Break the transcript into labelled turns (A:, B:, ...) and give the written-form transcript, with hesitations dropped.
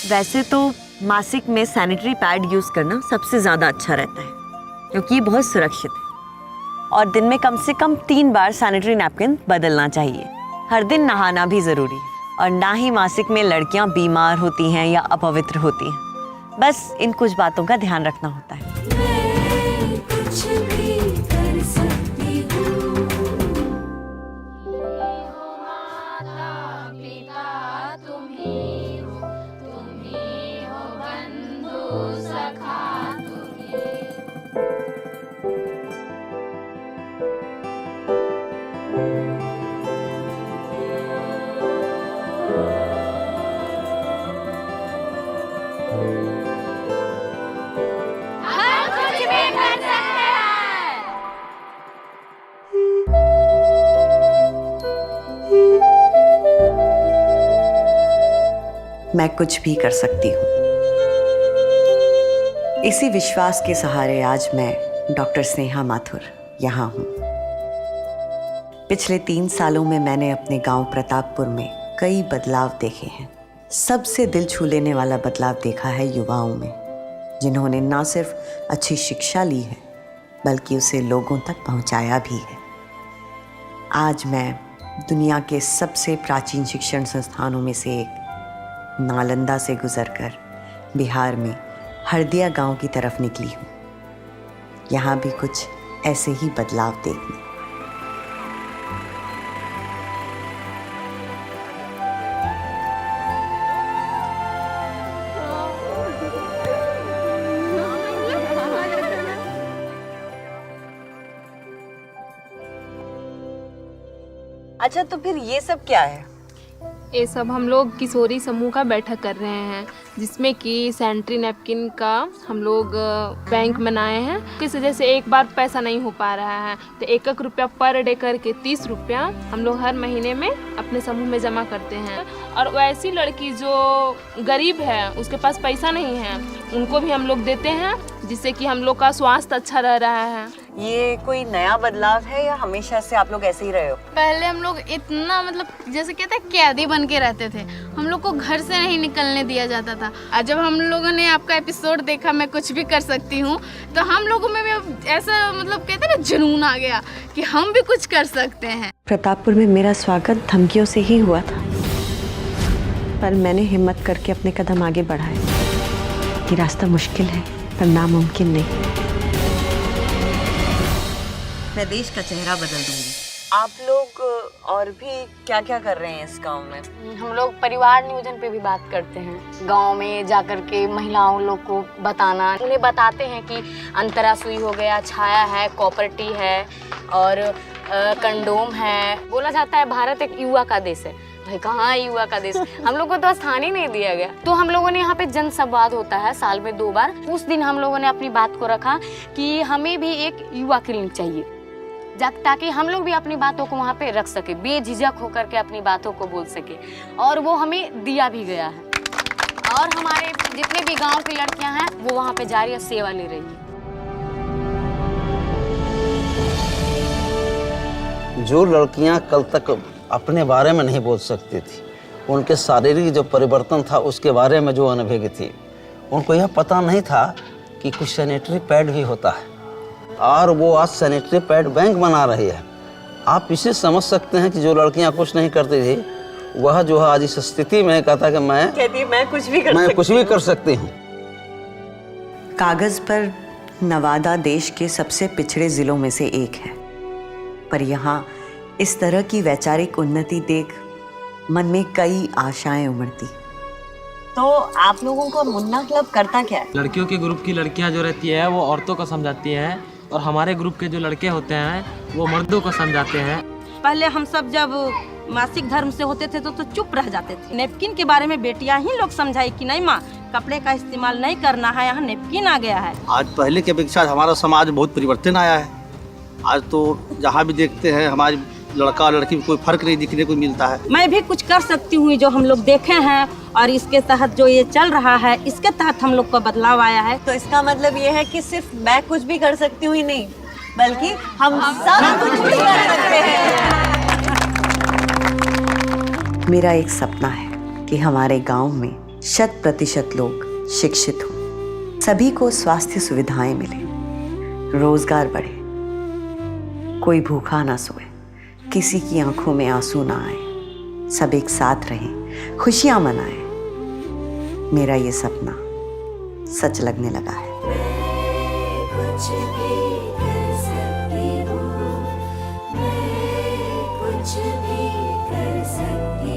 A: वैसे तो मासिक में सैनिटरी पैड यूज करना सबसे ज्यादा अच्छा रहता है क्योंकि ये बहुत सुरक्षित है और दिन में कम से कम 3 बार सैनिटरी नैपकिन बदलना चाहिए। हर दिन नहाना भी जरूरी है और ना ही मासिक में लड़कियां बीमार होती हैं या अपवित्र होती हैं। बस इन कुछ बातों का ध्यान रखना होता है। मैं कुछ भी कर सकती हूँ। इसी विश्वास के सहारे आज मैं डॉक्टर स्नेहा माथुर यहाँ हूँ। पिछले 3 सालों में मैंने अपने गांव प्रतापपुर में कई बदलाव देखे हैं। सबसे दिल छू लेने वाला बदलाव देखा है युवाओं में, जिन्होंने न सिर्फ अच्छी शिक्षा ली है बल्कि उसे लोगों तक पहुँचाया भी है। आज मैं दुनिया के सबसे प्राचीन शिक्षण संस्थानों में से एक नालंदा से गुजरकर बिहार में हरदिया गांव की तरफ निकली हूँ। यहाँ भी कुछ ऐसे ही बदलाव देखने। अच्छा, तो फिर ये सब क्या है?
B: ये सब हम लोग किशोरी समूह का बैठक कर रहे हैं, जिसमें कि सैनिटरी नैपकिन का हम लोग बैंक बनाए हैं। किस वजह से एक बार पैसा नहीं हो पा रहा है, तो 1 रुपया पर डे करके 30 रुपया हम लोग हर महीने में अपने समूह में जमा करते हैं। और वैसी लड़की जो गरीब है, उसके पास पैसा नहीं है, उनको भी हम लोग देते हैं, जिससे कि हम लोग का स्वास्थ्य अच्छा रह रहा है।
A: ये कोई नया बदलाव है या हमेशा से आप लोग ऐसे ही रहे हो?
C: पहले हम लोग इतना जैसे कहते हैं कैदी बन के रहते थे। हम लोग को घर से नहीं निकलने दिया जाता था। और जब हम लोगों ने आपका एपिसोड देखा मैं कुछ भी कर सकती हूँ, तो हम लोगों में भी ऐसा कहते हैं ना, जुनून आ गया कि हम भी कुछ कर सकते हैं।
A: प्रतापपुर में मेरा स्वागत धमकियों से ही हुआ था, पर मैंने हिम्मत करके अपने कदम आगे बढ़ाए। ये रास्ता मुश्किल है पर नामुमकिन नहीं। मैं देश का चेहरा बदल दूंगी। आप लोग और भी क्या क्या कर रहे हैं इस गांव में?
C: हम लोग परिवार नियोजन पे भी बात करते हैं। गांव में जाकर के महिलाओं लोग को बताना, उन्हें बताते हैं कि अंतरा सुई हो गया, छाया है, कॉपर टी है और कंडोम है। बोला जाता है भारत एक युवा का देश है। भाई कहाँ युवा का देश? हम लोग को तो स्थान ही नहीं दिया गया। तो हम लोगों ने यहाँ पे जन संवाद होता है साल में 2 बार। उस दिन हम लोगों ने अपनी बात को रखा कि हमें भी एक युवा क्लिनिक चाहिए, ताकि हम लोग भी अपनी बातों को वहाँ पे रख सके, बेझिझक होकर के अपनी बातों को बोल सके। और वो हमें दिया भी गया है। और हमारे जितने भी गांव की लड़कियां हैं वो वहाँ पे जारी सेवा ले रही है।
D: जो लड़कियां कल तक अपने बारे में नहीं बोल सकती थी, उनके शारीरिक जो परिवर्तन था उसके बारे में जो अनुभवी थी, उनको यह पता नहीं था कि कुछ सैनिटरी पैड भी होता है। और वो आज सैनिटरी पैड बैंक बना रही है। आप इसे समझ सकते हैं कि जो लड़कियां कुछ नहीं करती थी, वह जो है आज इस स्थिति में कहता कि मैं कुछ भी कर सकती हूँ।
A: कागज पर नवादा देश के सबसे पिछड़े जिलों में से एक है, पर यहाँ इस तरह की वैचारिक उन्नति देख मन में कई आशाएं उमड़ती। तो आप लोगों का मुन्ना क्लब करता क्या है?
E: लड़कियों के ग्रुप की लड़कियां जो रहती है वो औरतों को समझाती हैं, और हमारे ग्रुप के जो लड़के होते हैं वो मर्दों को समझाते हैं।
F: पहले हम सब जब मासिक धर्म से होते थे तो चुप रह जाते थे। नेपकिन के बारे में बेटियां ही लोग समझाई कि नहीं माँ, कपड़े का इस्तेमाल नहीं करना है, यहाँ नेपकिन आ गया है।
G: आज पहले के अपेक्षा हमारा समाज बहुत परिवर्तन आया है। आज तो जहाँ भी देखते हैं हमारी लड़का और लड़की में कोई फर्क नहीं दिखने को मिलता है।
F: मैं भी कुछ कर सकती हूँ, जो हम लोग देखे हैं और इसके तहत जो ये चल रहा है, इसके तहत हम लोग का बदलाव आया है।
A: तो इसका मतलब ये है कि सिर्फ मैं कुछ भी कर सकती हूँ ही नहीं, बल्कि हम सब कुछ भी कर सकते हैं। मेरा एक सपना है कि हमारे गांव में 100% लोग शिक्षित हों, सभी को स्वास्थ्य सुविधाएं मिले, रोजगार बढ़े, कोई भूखा ना सोए, किसी की आंखों में आंसू ना आए, सब एक साथ रहें, खुशियां मनाएं। मेरा ये सपना सच लगने लगा है।
H: कुछ भी कर सकती हूँ, मैं कुछ भी कर सकती